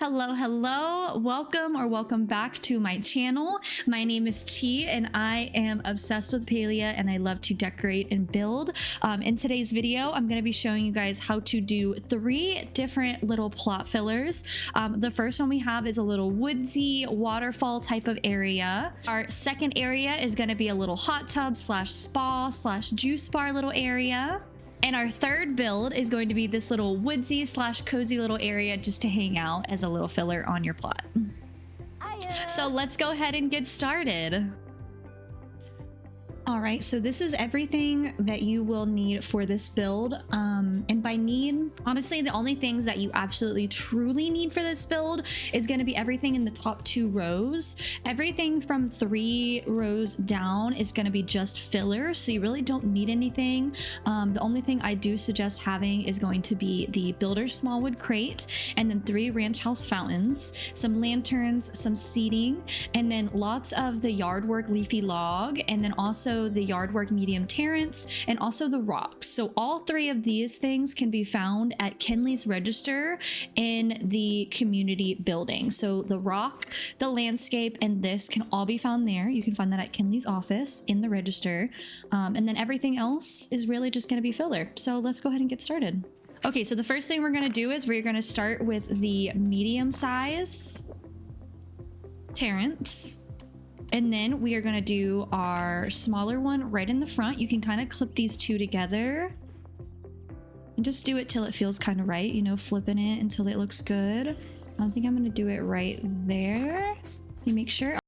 Hello, welcome back to my channel. My name is Chi and I am obsessed with Palia and I love to decorate and build. In today's video, I'm going to be showing you guys how to do 3 different little plot fillers. The first one we have is a little woodsy waterfall type of area. Our second area is going to be a little hot tub slash spa slash juice bar little area. And our third build is going to be this little woodsy slash cozy little area just to hang out as a little filler on your plot. So let's go ahead and get started. All right, so this is everything that you will need for this build. And by need, honestly, the only things that you absolutely truly need for this build is going to be everything in the top 2 rows. Everything from 3 rows down is going to be just filler, so you really don't need anything. The only thing I do suggest having is going to be the builder's small wood crate, and then 3 ranch house fountains, some lanterns, some seating, and then lots of the yard work leafy log, and then also the yard work medium terrace, and also the rocks. So all 3 of these things can be found at Kenley's register in the community building. So the rock, the landscape, and this can all be found there. You can find that at Kenley's office in the register. And then everything else is really just going to be filler. So let's go ahead and get started. Okay, so the first thing we're going to do is we're going to start with the medium size terrace. And then we are going to do our smaller one right in the front. You can kind of clip these 2 together and just do it till it feels kind of right, you know, flipping it until it looks good. I think I'm going to do it right there. Let me make sure.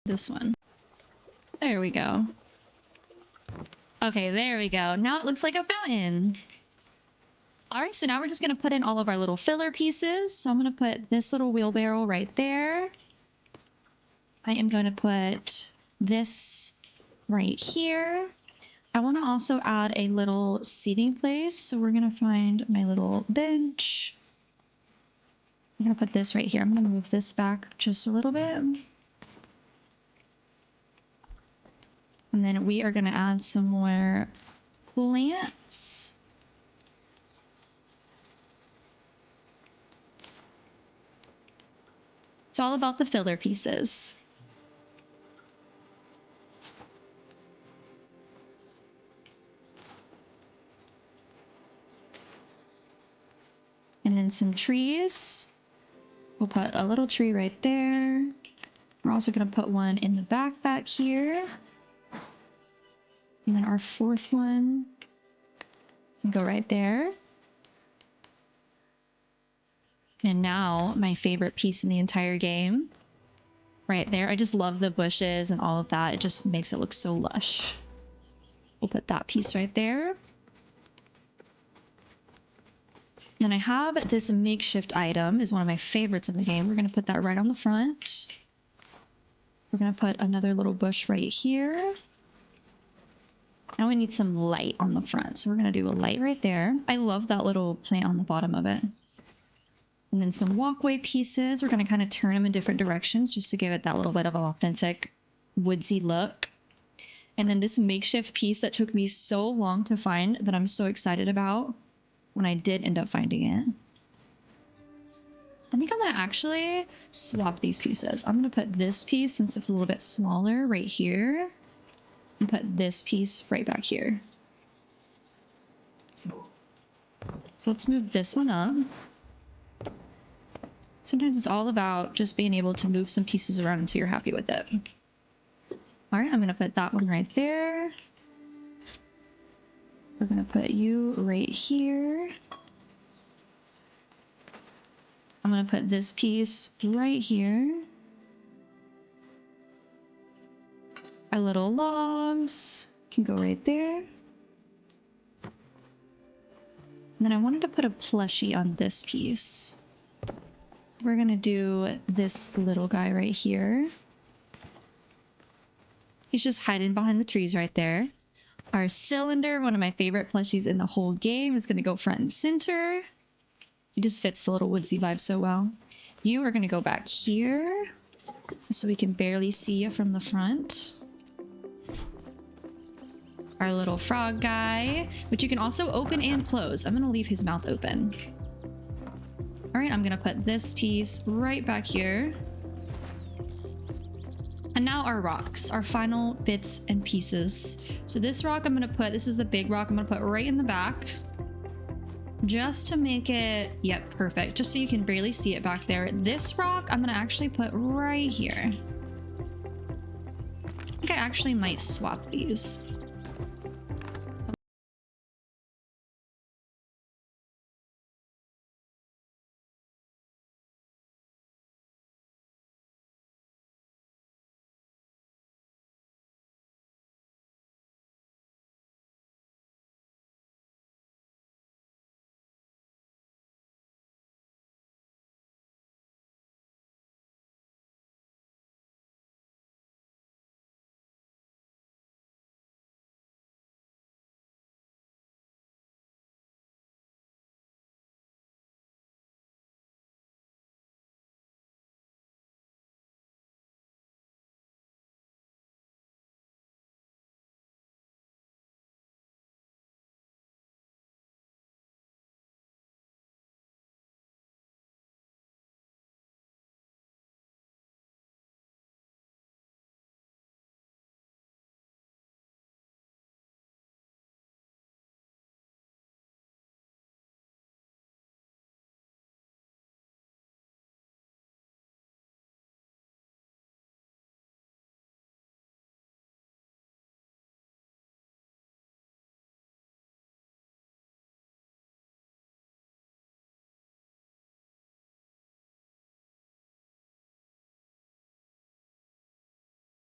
This one. There we go. Okay, there we go. Now it looks like a fountain. All right, so now we're just gonna put in all of our little filler pieces. So I'm gonna put this little wheelbarrow right there. I am going to put this right here. I want to also add a little seating place. So we're going to find my little bench. I'm going to put this right here. I'm going to move this back just a little bit. And then we are going to add some more plants. It's all about the filler pieces. And then some trees. We'll put a little tree right there. We're also going to put one in the back here. And then our fourth one can go right there. And now my favorite piece in the entire game, right there. I just love the bushes and all of that. It just makes it look so lush. We'll put that piece right there. Then I have this makeshift item, is one of my favorites in the game. We're going to put that right on the front. We're going to put another little bush right here. Now we need some light on the front. So we're going to do a light right there. I love that little plant on the bottom of it. And then some walkway pieces. We're going to kind of turn them in different directions just to give it that little bit of an authentic woodsy look. And then this makeshift piece that took me so long to find that I'm so excited about when I did end up finding it. I think I'm going to actually swap these pieces. I'm going to put this piece, since it's a little bit smaller, right here. And put this piece right back here. So let's move this one up. Sometimes it's all about just being able to move some pieces around until you're happy with it. All right, I'm going to put that one right there. We're going to put you right here. I'm going to put this piece right here. Our little logs can go right there. And then I wanted to put a plushie on this piece. We're going to do this little guy right here. He's just hiding behind the trees right there. Our cylinder, one of my favorite plushies in the whole game, is going to go front and center. He just fits the little woodsy vibe so well. You are going to go back here so we can barely see you from the front. Our little frog guy, which you can also open and close. I'm going to leave his mouth open. All right, I'm going to put this piece right back here. And now our rocks, our final bits and pieces. So this rock I'm going to put, this is the big rock I'm going to put right in the back. Just to make it, yep, perfect. Just so you can barely see it back there. This rock I'm going to actually put right here. I think I actually might swap these.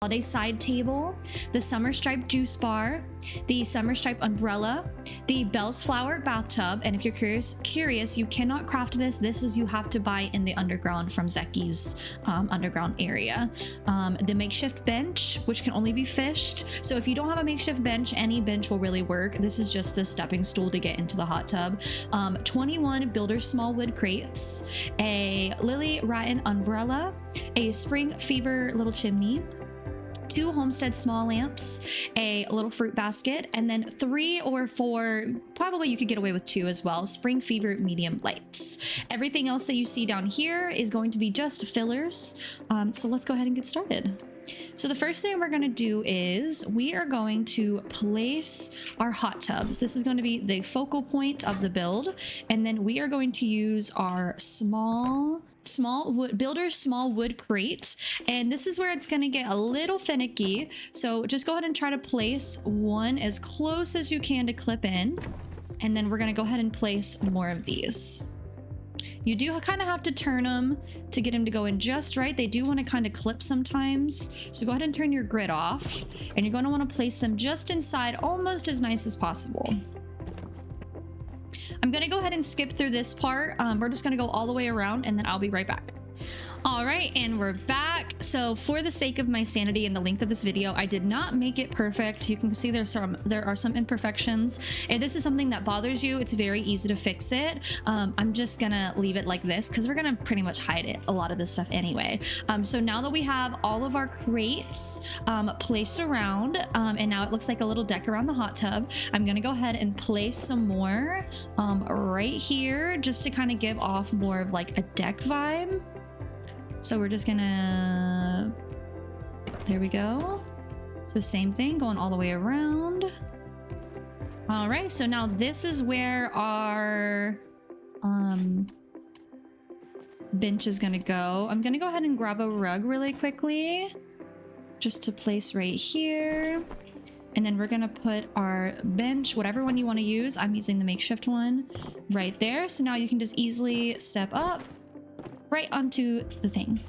holiday side table, the summer stripe juice bar, the summer stripe umbrella, the Bell's flower bathtub. And if you're curious, you cannot craft this. You have to buy in the underground from Zeki's underground area. The makeshift bench, which can only be fished. So if you don't have a makeshift bench, any bench will really work. This is just the stepping stool to get into the hot tub. 21 Builder's small wood crates, a Lily Rattan umbrella, a Spring Fever little chimney, 2 Homestead small lamps, a little fruit basket, and then 3 or 4, probably you could get away with 2 as well, Spring Fever medium lights. Everything else that you see down here is going to be just fillers. So let's go ahead and get started. So the first thing we're going to do is we are going to place our hot tubs. This is going to be the focal point of the build. And then we are going to use our Builder's small wood crate, and this is where it's going to get a little finicky, so just go ahead and try to place one as close as you can to clip in, and then we're going to go ahead and place more of these. You do kind of have to turn them to get them to go in just right. They do want to kind of clip sometimes, so go ahead and turn your grid off, and you're going to want to place them just inside, almost as nice as possible. I'm going to go ahead and skip through this part. We're just going to go all the way around, and then I'll be right back. All right, and we're back. So for the sake of my sanity and the length of this video, I did not make it perfect. You can see there are some imperfections. If this is something that bothers you, it's very easy to fix it. I'm just gonna leave it like this because we're gonna pretty much hide it, a lot of this stuff anyway. So now that we have all of our crates placed around, and now it looks like a little deck around the hot tub, I'm gonna go ahead and place some more right here just to kind of give off more of like a deck vibe. So we're just gonna, there we go. So same thing, going all the way around. All right, so now this is where our bench is gonna go. I'm gonna go ahead and grab a rug really quickly, just to place right here. And then we're gonna put our bench, whatever one you wanna use. I'm using the makeshift one right there. So now you can just easily step up right onto the thing.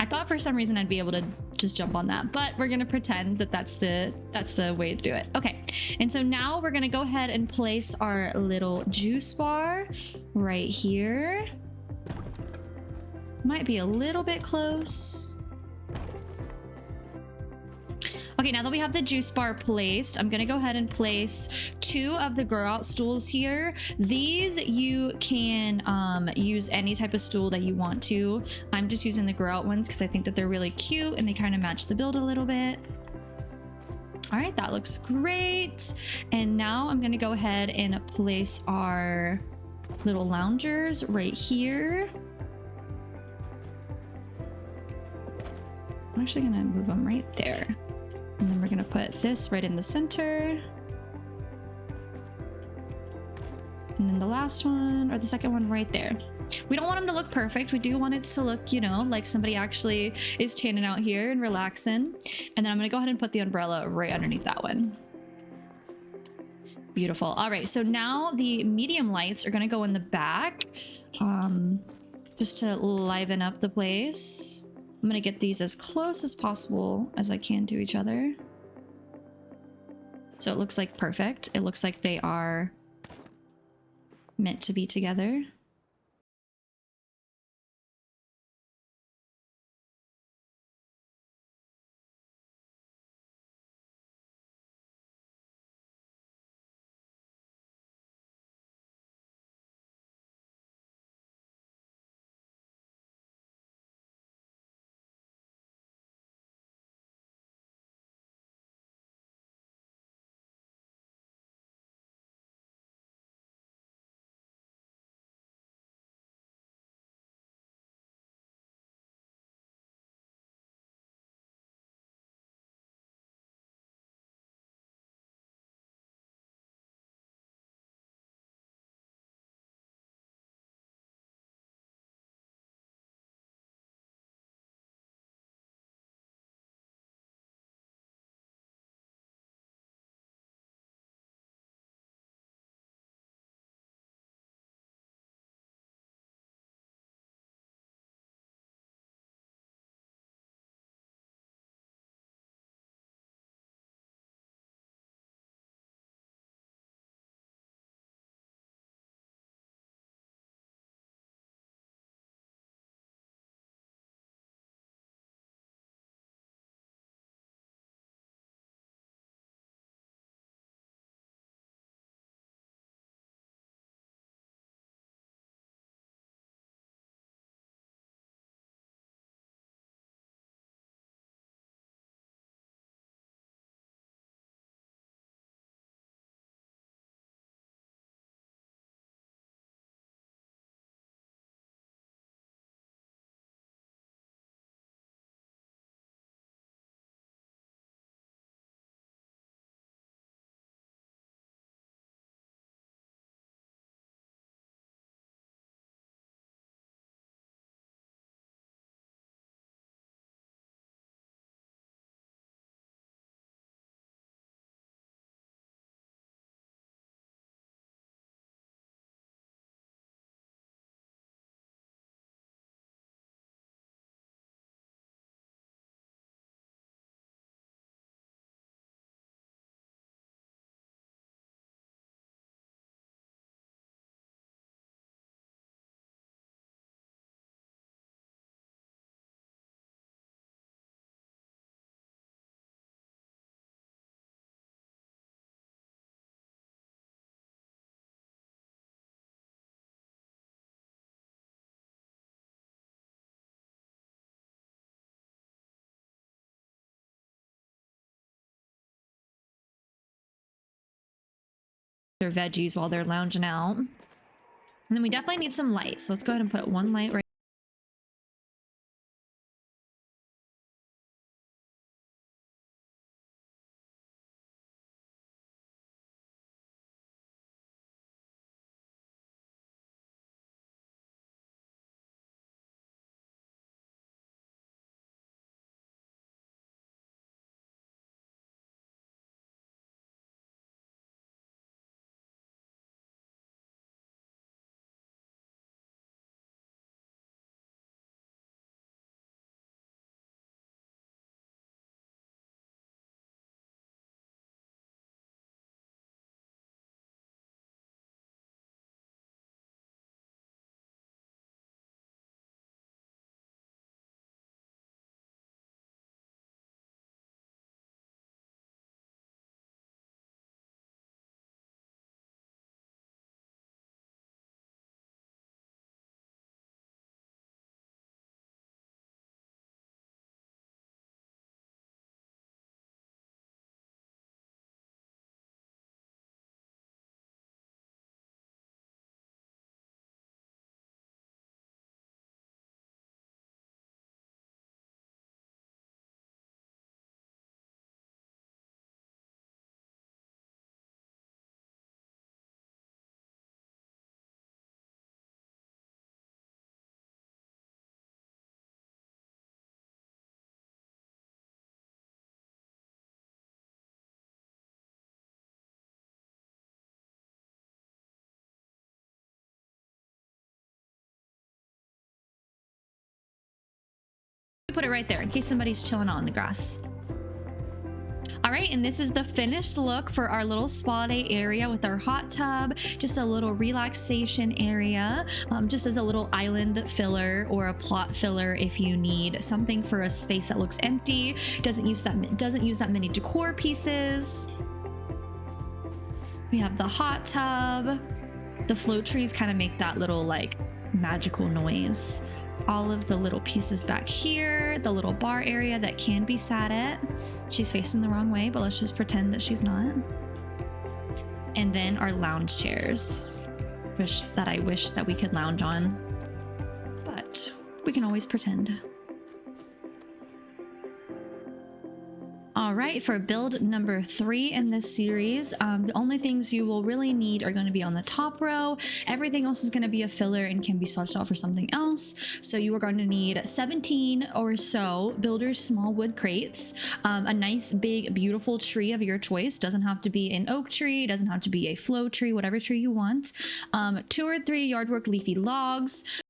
I thought for some reason I'd be able to just jump on that, but we're gonna pretend that that's the way to do it. Okay, and so now we're gonna go ahead and place our little juice bar right here. Might be a little bit close. Okay, now that we have the juice bar placed, I'm gonna go ahead and place 2 of the grow out stools here. These you can use any type of stool that you want to. I'm just using the grow out ones because I think that they're really cute and they kind of match the build a little bit. All right, that looks great. And now I'm gonna go ahead and place our little loungers right here. I'm actually gonna move them right there. And then we're gonna put this right in the center. And then the last one, or the second one right there. We don't want them to look perfect. We do want it to look, you know, like somebody actually is tanning out here and relaxing. And then I'm gonna go ahead and put the umbrella right underneath that one. Beautiful. All right, so now the medium lights are gonna go in the back, just to liven up the place. I'm gonna get these as close as possible as I can to each other. So it looks like perfect. It looks like they are meant to be together. their veggies while they're lounging out. And then we definitely need some light. So let's go ahead and put one light right. Put it right there in case somebody's chilling on the grass. All right, and this is the finished look for our little spa day area with our hot tub, just a little relaxation area, just as a little island filler or a plot filler if you need something for a space that looks empty, doesn't use that many decor pieces. We have the hot tub. The float trees kind of make that little like magical noise. All of the little pieces back here, the little bar area that can be sat at. She's facing the wrong way, but let's just pretend that she's not. And then our lounge chairs, I wish that we could lounge on, but we can always pretend. All right, for build number 3 in this series, the only things you will really need are going to be on the top row. Everything else is going to be a filler and can be swatched out for something else. So you are going to need 17 or so builder's small wood crates, a nice big beautiful tree of your choice. Doesn't have to be an oak tree, doesn't have to be a flow tree, whatever tree you want. 2 or 3 yardwork leafy logs,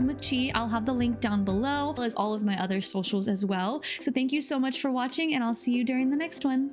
Chillin' with Chi. I'll have the link down below, as well as all of my other socials as well. So thank you so much for watching, and I'll see you during the next one.